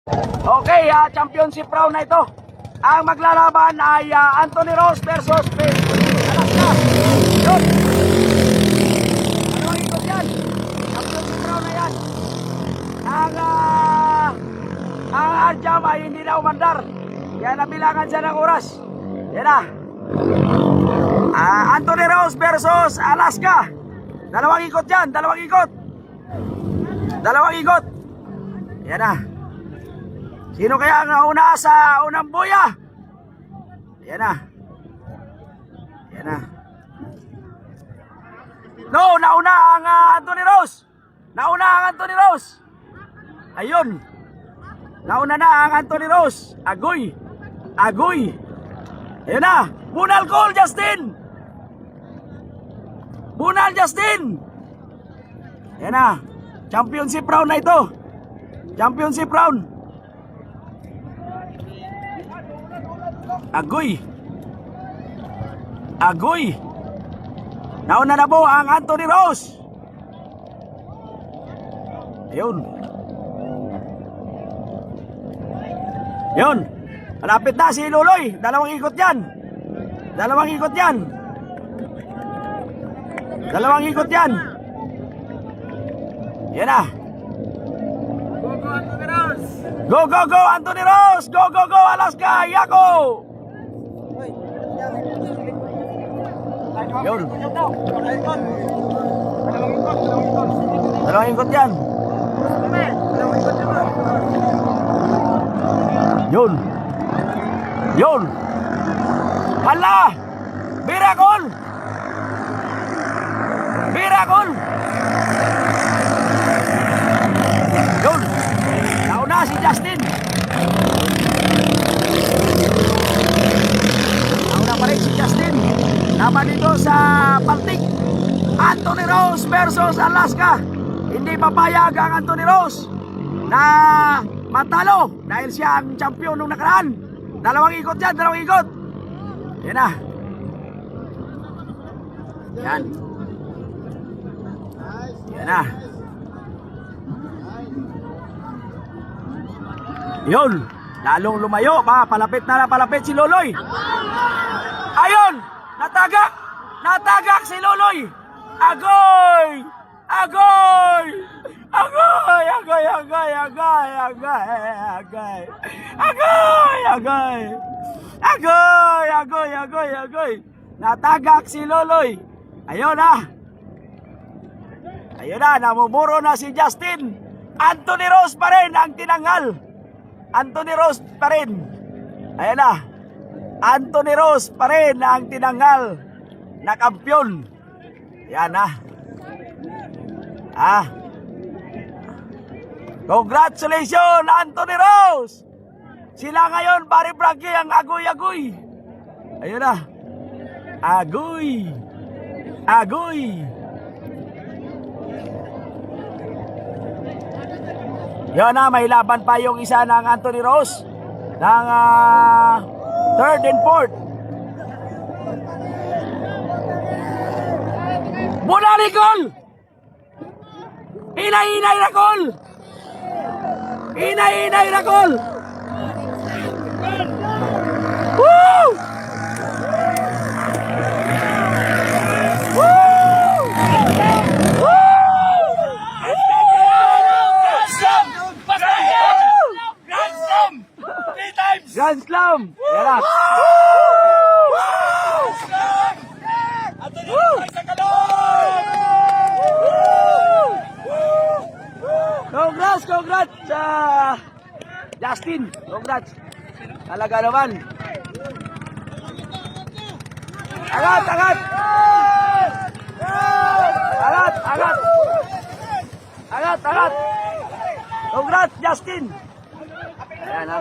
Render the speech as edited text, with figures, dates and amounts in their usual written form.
Okay, championship round na ito. Ang maglalaban ay Anthony Rose versus Alaska. Yun. Anong ikot yan? Championship round na yan. Ang Arjam ay hindi na umandar. Kaya nabilangan siya ng oras. Yan na. Anthony Rose versus Alaska. Dalawang ikot yan. Dalawang ikot. Dalawang ikot. Yan na. Sino kaya ang nauna sa unang buya? Yan na. Yan na. No, nauna ang Anthony Rose. Nauna ang Anthony Rose. Ayun. Nauna na ang Anthony Rose. Agoy. Agoy. Ayun na. Bunal goal, Justin. Bunal, Justin. Yan na. Championship round na ito. Championship round. Agoy. Agoy. Nauna na po ang Anthony Rose. Ayun. Yun. Malapit na si Luloy. Dalawang ikot yan. Dalawang ikot yan. Dalawang ikot yan. Yan na. Go, go, go, Anthony Rose! Go, go, go, Alaska! Yako! Yun. Dalawang ikot yan. Yun. Yun. Hala! Miracle! Miracle! Yun. Nauna si Justin. Nauna pa rin si Justin. Naman dito sa Baltic. Anthony Rose versus Alaska. Hindi papayag ang Anthony Rose na matalo dahil siya ang champion nung nakaraan. Dalawang ikot yan, dalawang ikot. Yan na. Yan. Yan na. Yun. Lalong lumayo. Palapit na palapit si Luloy. Ayun. Natagak. Natagak si Luloy. Agoy. Agoy. Agoy. Agoy. Agoy. Agoy. Agoy. Agoy. Agoy. Agoy. Agoy. Agoy. Agoy. Natagak si Luloy. Ayun na. Ayun na. Namumuro na si Justin. Anthony Rose pa rin ang tinanggal. Anthony Rose pa rin. Ayan na. Anthony Rose pa rin ang tinanggal na kampiyon. Yan na. Congratulations, Anthony Rose. Sila ngayon, Barry Frankie, ang agoy-agoy. Ayun na. Agoy. Agoy. Yun na, may laban pa yung isa ng Anthony Rose ng third and fourth. Bunali goal! Inay-inay na goal! Inay-inay na goal! Woo! Woo! Grand Slam! Yan na! Congrats! Congrats! Justin! Congrats! Talaga naman! Angat! Angat! Angat! Angat! Angat! Angat! Congrats, Justin! Ayan ha!